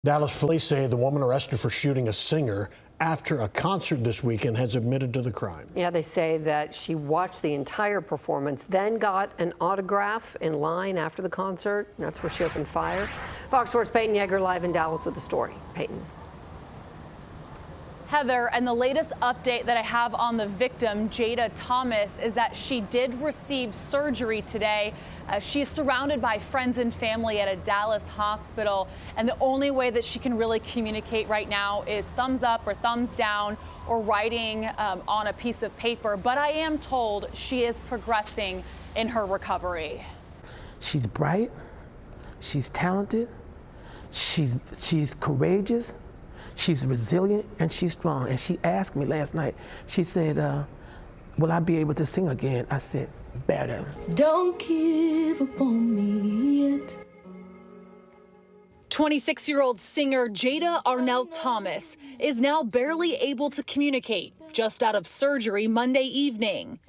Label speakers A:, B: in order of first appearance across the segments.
A: Dallas police say the woman arrested for shooting a singer after a concert this weekend has admitted to the crime.
B: Yeah, they say that she watched the entire performance, then got an autograph in line after the concert. That's where she opened fire. Fox 4's Peyton Yeager live in Dallas with the story. Peyton.
C: Heather, and the latest update that I have on the victim, Jada Thomas, is that she did receive surgery today. She is surrounded by friends and family at a Dallas hospital, and the only way that she can really communicate right now is thumbs up or thumbs down or writing on a piece of paper. But I am told she is progressing in her recovery.
D: She's bright, she's talented, she's courageous, she's resilient, and she's strong. And she asked me last night, she said, will I be able to sing again? I said, better.
E: Don't give up on me yet.
C: 26-year-old singer Jada Arnell Thomas is now barely able to communicate, just out of surgery Monday evening.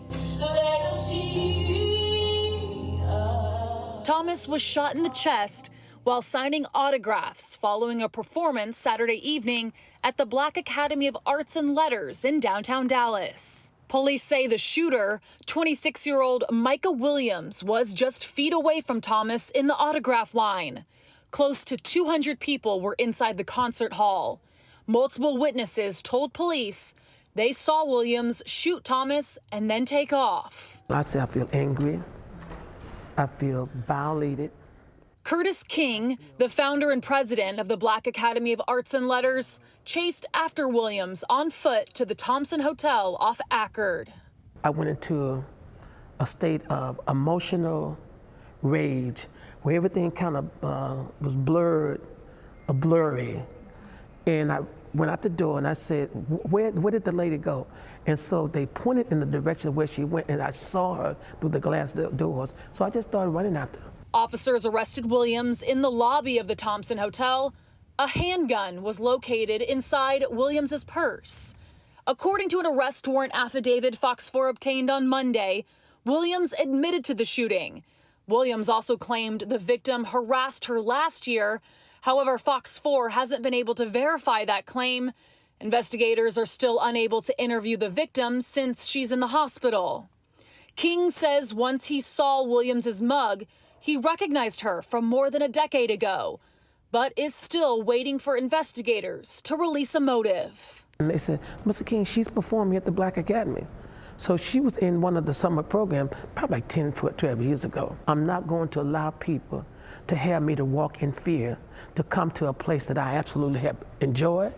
C: Thomas was shot in the chest while signing autographs following a performance Saturday evening at the Black Academy of Arts and Letters in downtown Dallas. Police say the shooter, 26-year-old Micah Williams, was just feet away from Thomas in the autograph line. Close to 200 people were inside the concert hall. Multiple witnesses told police they saw Williams shoot Thomas and then take off.
D: I said I feel angry. I feel violated.
C: Curtis King, the founder and president of the Black Academy of Arts and Letters, chased after Williams on foot to the Thompson Hotel off Ackerd.
D: I went into a state of emotional rage where everything kind of was blurry. And I went out the door and I said, where did the lady go? And so they pointed in the direction where she went, and I saw her through the glass doors. So I just started running after her.
C: Officers arrested Williams in the lobby of the Thompson Hotel. A handgun was located inside Williams's purse. According to an arrest warrant affidavit Fox 4 obtained on Monday, Williams admitted to the shooting. Williams also claimed the victim harassed her last year. However, Fox 4 hasn't been able to verify that claim. Investigators are still unable to interview the victim since she's in the hospital. King says once he saw Williams's mug, he recognized her from more than a decade ago, but is still waiting for investigators to release a motive.
D: And they said, Mr. King, she's performing at the Black Academy. So she was in one of the summer programs probably like 10, 12 years ago. I'm not going to allow people to have me to walk in fear, to come to a place that I absolutely have enjoyed.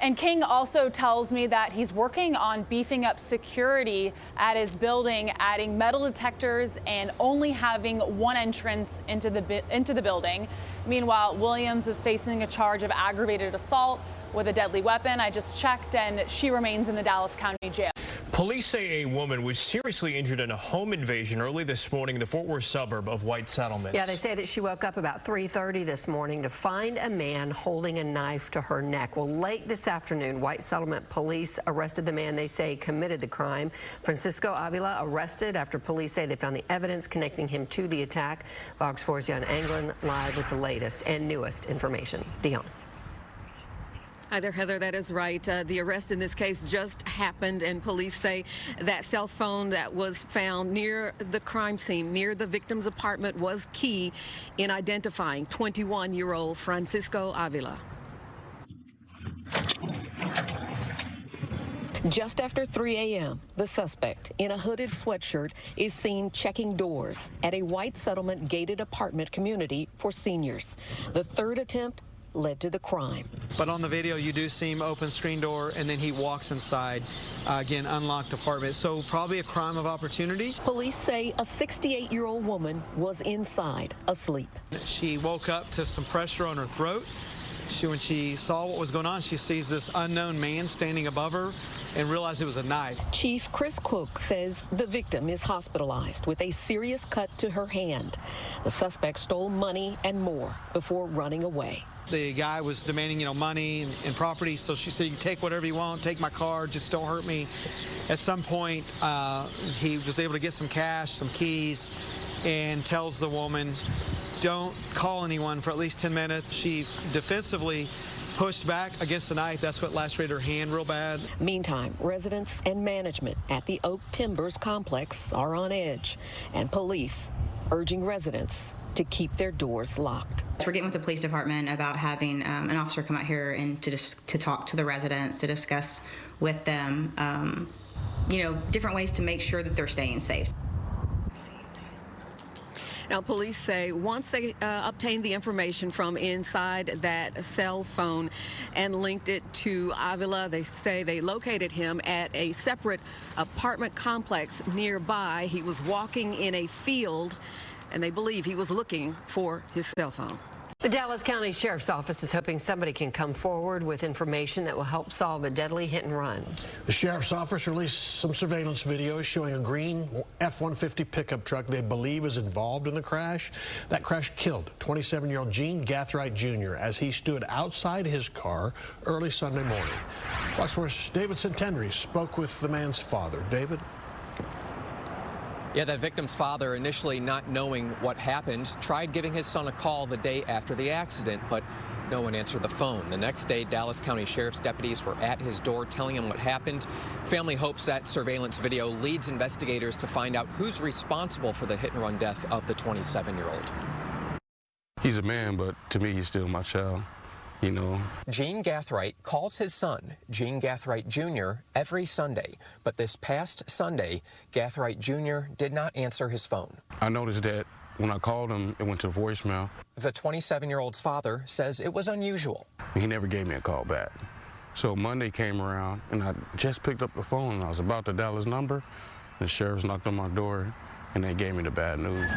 C: And King also tells me that he's working on beefing up security at his building, adding metal detectors and only having one entrance into the building. Meanwhile, Williams is facing a charge of aggravated assault with a deadly weapon. I just checked, and she remains in the Dallas County Jail.
F: Police say a woman was seriously injured in a home invasion early this morning in the Fort Worth suburb of White Settlement.
B: Yeah, they say that she woke up about 3:30 this morning to find a man holding a knife to her neck. Well, late this afternoon, White Settlement police arrested the man they say committed the crime. Francisco Avila arrested after police say they found the evidence connecting him to the attack. Fox 4's John Anglin live with the latest and newest information. Dion.
G: Hi there, Heather. That is right. The arrest in this case just happened, and police say that cell phone that was found near the crime scene, near the victim's apartment, was key in identifying 21-year-old Francisco Avila. Just after 3 a.m., the suspect in a hooded sweatshirt is seen checking doors at a White Settlement gated apartment community for seniors. The third attempt led to the crime.
H: But on the video, you do see him open screen door, and then he walks inside, again, unlocked apartment. So probably a crime of opportunity.
G: Police say a 68-year-old woman was inside, asleep.
H: She woke up to some pressure on her throat. When she saw what was going on, she sees this unknown man standing above her and realized it was a knife.
G: Chief Chris Cook says the victim is hospitalized with a serious cut to her hand. The suspect stole money and more before running away.
H: The guy was demanding, money and property, so she said, you can take whatever you want, take my car, just don't hurt me. At some point, he was able to get some cash, some keys, and tells the woman don't call anyone for at least 10 minutes. She defensively pushed back against the knife. That's what lacerated her hand real bad.
G: Meantime, residents and management at the Oak Timbers complex are on edge, and police urging residents to keep their doors locked.
I: We're getting with the police department about having an officer come out here and to talk to the residents, to discuss with them, different ways to make sure that they're staying safe.
G: Now, police say once they obtained the information from inside that cell phone and linked it to Avila, they say they located him at a separate apartment complex nearby. He was walking in a field, and they believe he was looking for his cell phone.
B: The Dallas County Sheriff's Office is hoping somebody can come forward with information that will help solve a deadly hit and run.
A: The Sheriff's Office released some surveillance video showing a green F-150 pickup truck they believe is involved in the crash. That crash killed 27-year-old Gene Gathright Jr. as he stood outside his car early Sunday morning. Fox 4's David Centenry spoke with the man's father. David?
J: Yeah, that victim's father, initially not knowing what happened, tried giving his son a call the day after the accident, but no one answered the phone. The next day, Dallas County Sheriff's deputies were at his door telling him what happened. Family hopes that surveillance video leads investigators to find out who's responsible for the hit-and-run death of the 27-year-old.
K: He's a man, but to me, he's still my child.
J: Gene Gathright calls his son, Gene Gathright Jr., every Sunday. But this past Sunday, Gathright Jr. did not answer his phone.
K: I noticed that when I called him, it went to voicemail.
J: The 27-year-old's father says it was unusual.
K: He never gave me a call back. So Monday came around, and I just picked up the phone, and I was about to dial his number. The sheriff's knocked on my door, and they gave me the bad news.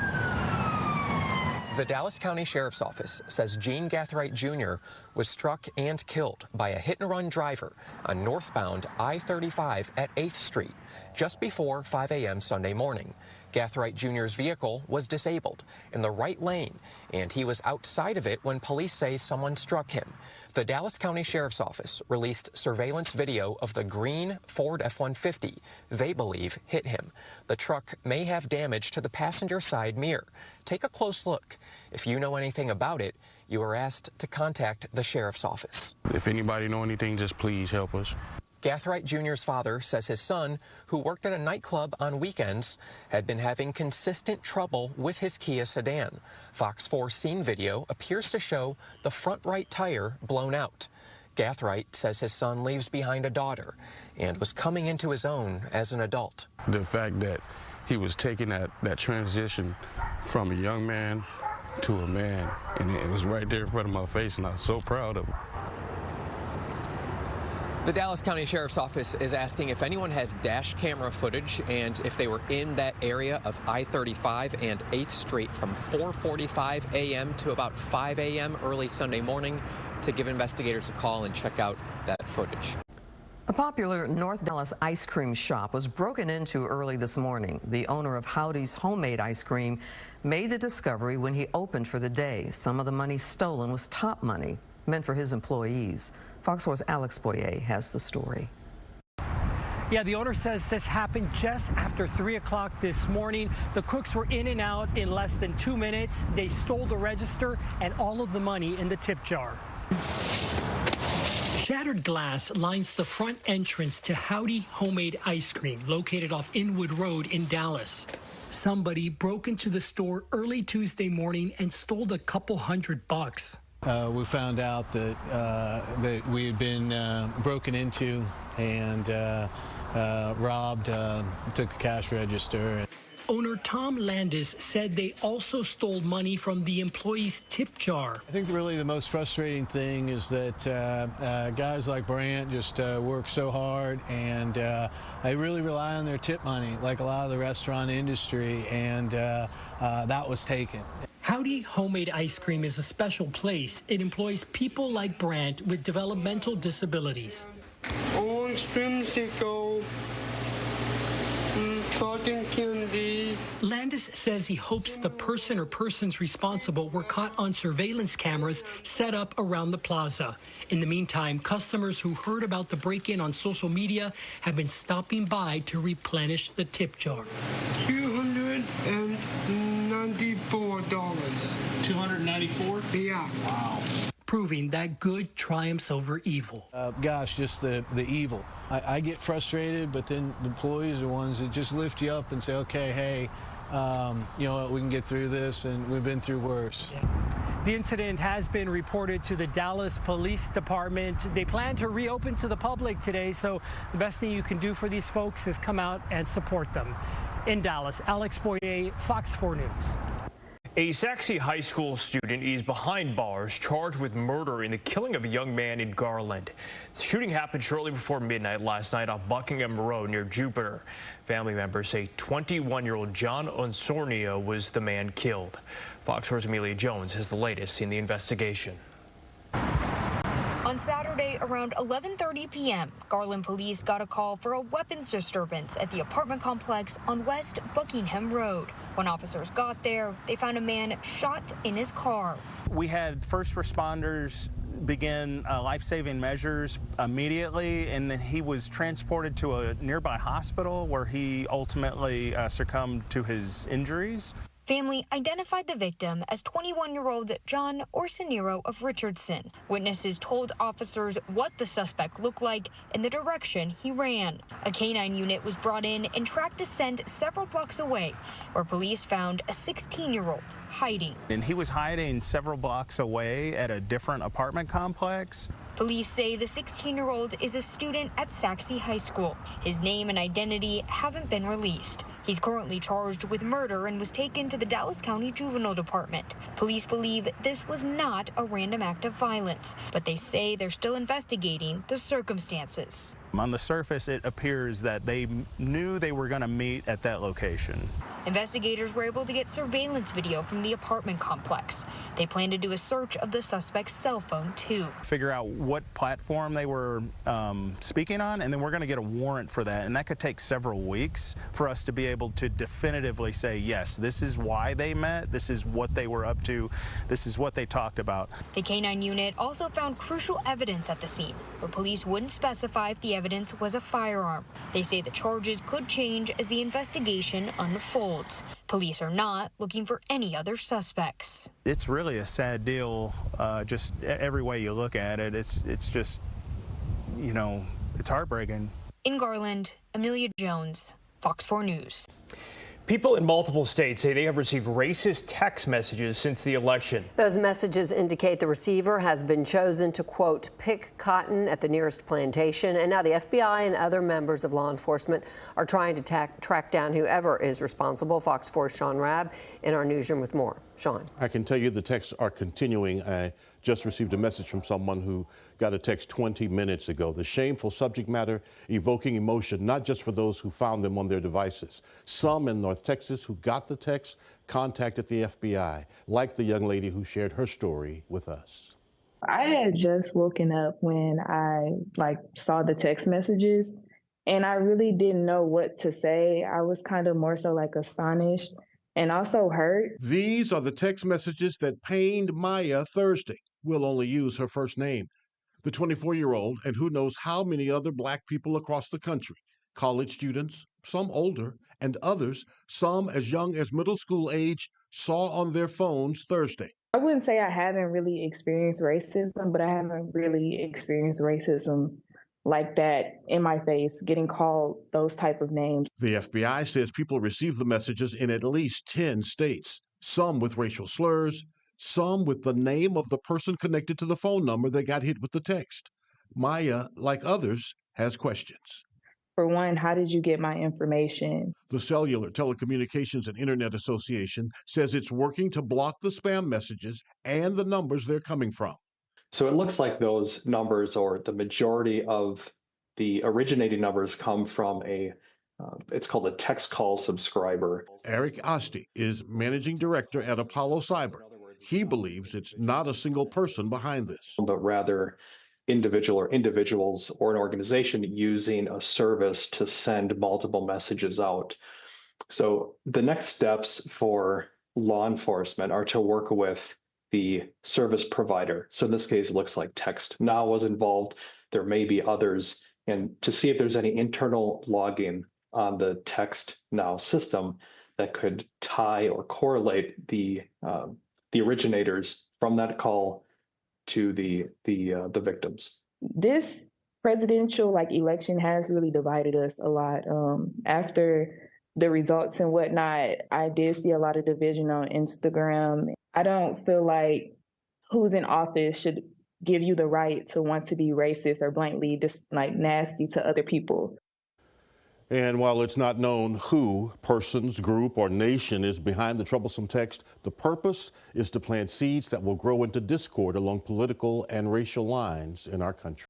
J: The Dallas County Sheriff's Office says Gene Gathright Jr. was struck and killed by a hit-and-run driver on northbound I-35 at 8th Street just before 5 a.m. Sunday morning. Gathright Jr.'s vehicle was disabled in the right lane, and he was outside of it when police say someone struck him. The Dallas County Sheriff's Office released surveillance video of the green Ford F-150 they believe hit him. The truck may have damage to the passenger side mirror. Take a close look. If you know anything about it, you are asked to contact the Sheriff's Office.
K: If anybody know anything, just please help us.
J: Gathright Jr.'s father says his son, who worked at a nightclub on weekends, had been having consistent trouble with his Kia sedan. Fox 4 scene video appears to show the front right tire blown out. Gathright says his son leaves behind a daughter and was coming into his own as an adult.
K: The fact that he was taking that transition from a young man to a man, and it was right there in front of my face, and I was so proud of him.
J: The Dallas County Sheriff's Office is asking if anyone has dash camera footage and if they were in that area of I-35 and 8th Street from 4:45 a.m. to about 5 a.m. early Sunday morning to give investigators a call and check out that footage.
L: A popular North Dallas ice cream shop was broken into early this morning. The owner of Howdy's Homemade Ice Cream made the discovery when he opened for the day. Some of the money stolen was top money meant for his employees. Fox 4's Alex Boyer has the story.
M: Yeah, the owner says this happened just after 3 o'clock this morning. The cooks were in and out in less than 2 minutes. They stole the register and all of the money in the tip jar. Shattered glass lines the front entrance to Howdy Homemade Ice Cream, located off Inwood Road in Dallas. Somebody broke into the store early Tuesday morning and stole a couple $100.
N: We found out that we had been broken into and robbed, took the cash register.
M: Owner Tom Landis said they also stole money from the employee's tip jar.
N: I think really the most frustrating thing is that guys like Brant just work so hard, and they really rely on their tip money, like a lot of the restaurant industry, and that was taken.
M: Howdy Homemade Ice Cream is a special place. It employs people like Brant with developmental disabilities.
O: Orange creamsicle, cotton candy.
M: Landis says he hopes the person or persons responsible were caught on surveillance cameras set up around the plaza. In the meantime, customers who heard about the break-in on social media have been stopping by to replenish the tip jar.
O: $294. 4 p.m. Wow.
M: Proving that good triumphs over evil.
N: Gosh, just the evil. I get frustrated, but then the employees are ones that just lift you up and say, okay, hey, you know what, we can get through this, and we've been through worse.
M: The incident has been reported to the Dallas Police Department. They plan to reopen to the public today, so the best thing you can do for these folks is come out and support them. In Dallas, Alex Boyer, Fox 4 News.
F: A Saxe High School student is behind bars charged with murder in the killing of a young man in Garland. The shooting happened shortly before midnight last night off Buckingham Road near Jupiter. Family members say 21-year-old John Onsornio was the man killed. Fox 4's Amelia Jones has the latest in the investigation.
P: On Saturday around 11:30 p.m., Garland police got a call for a weapons disturbance at the apartment complex on West Buckingham Road. When officers got there, they found a man shot in his car.
Q: We had first responders begin life-saving measures immediately, and then he was transported to a nearby hospital where he ultimately succumbed to his injuries.
P: Family identified the victim as 21-year-old John Orsinero of Richardson. Witnesses told officers what the suspect looked like and the direction he ran. A canine unit was brought in and tracked a scent several blocks away, where police found a 16-year-old hiding.
Q: And he was hiding several blocks away at a different apartment complex.
P: Police say the 16-year-old is a student at Saxe High School. His name and identity haven't been released. He's currently charged with murder and was taken to the Dallas County Juvenile Department. Police believe this was not a random act of violence, but they say they're still investigating the circumstances.
Q: On the surface, it appears that they knew they were going to meet at that location.
P: Investigators were able to get surveillance video from the apartment complex. They plan to do a search of the suspect's cell phone, too.
Q: Figure out what platform they were speaking on, and then we're going to get a warrant for that. And that could take several weeks for us to be able to definitively say, yes, this is why they met, this is what they were up to, this is what they talked about.
P: The canine unit also found crucial evidence at the scene, but police wouldn't specify if the evidence was a firearm. They say the charges could change as the investigation unfolds. Police are not looking for any other suspects.
Q: It's really a sad deal, just every way you look at it. It's just, you know, it's heartbreaking.
P: In Garland, Amelia Jones, Fox 4 News.
F: People in multiple states say they have received racist text messages since the election.
B: Those messages indicate the receiver has been chosen to, quote, pick cotton at the nearest plantation. And now the FBI and other members of law enforcement are trying to track down whoever is responsible. Fox 4's Sean Rabb in our newsroom with more. Sean.
R: I can tell you the texts are continuing. I just received a message from someone who got a text 20 minutes ago. The shameful subject matter evoking emotion, not just for those who found them on their devices. Some in North Texas who got the text contacted the FBI, like the young lady who shared her story with us.
S: I had just woken up when I saw the text messages, and I really didn't know what to say. I was kind of more so astonished and also hurt.
R: These are the text messages that pained Maya Thursday. We'll only use her first name. The 24-year-old, and who knows how many other Black people across the country, college students, some older, and others, some as young as middle school age, saw on their phones Thursday.
S: I wouldn't say I haven't really experienced racism, but I haven't really experienced racism like that in my face, getting called those type of names.
R: The FBI says people received the messages in at least 10 states, some with racial slurs, some with the name of the person connected to the phone number that got hit with the text. Maya, like others, has questions.
S: For one, how did you get my information?
R: The Cellular, Telecommunications and Internet Association says it's working to block the spam messages and the numbers they're coming from.
T: So it looks like those numbers, or the majority of the originating numbers, come from it's called a text call subscriber.
R: Eric Asti is managing director at Apollo Cyber. He believes it's not a single person behind this,
T: but rather individuals or an organization using a service to send multiple messages out. So the next steps for law enforcement are to work with the service provider. So in this case, it looks like Text Now was involved. There may be others, and to see if there's any internal logging on the Text Now system that could tie or correlate the originators from that call to the victims.
S: This presidential election has really divided us a lot. After the results and whatnot, I did see a lot of division on Instagram. I don't feel like who's in office should give you the right to want to be racist or blatantly just nasty to other people.
R: And while it's not known who, persons, group, or nation is behind the troublesome text, the purpose is to plant seeds that will grow into discord along political and racial lines in our country.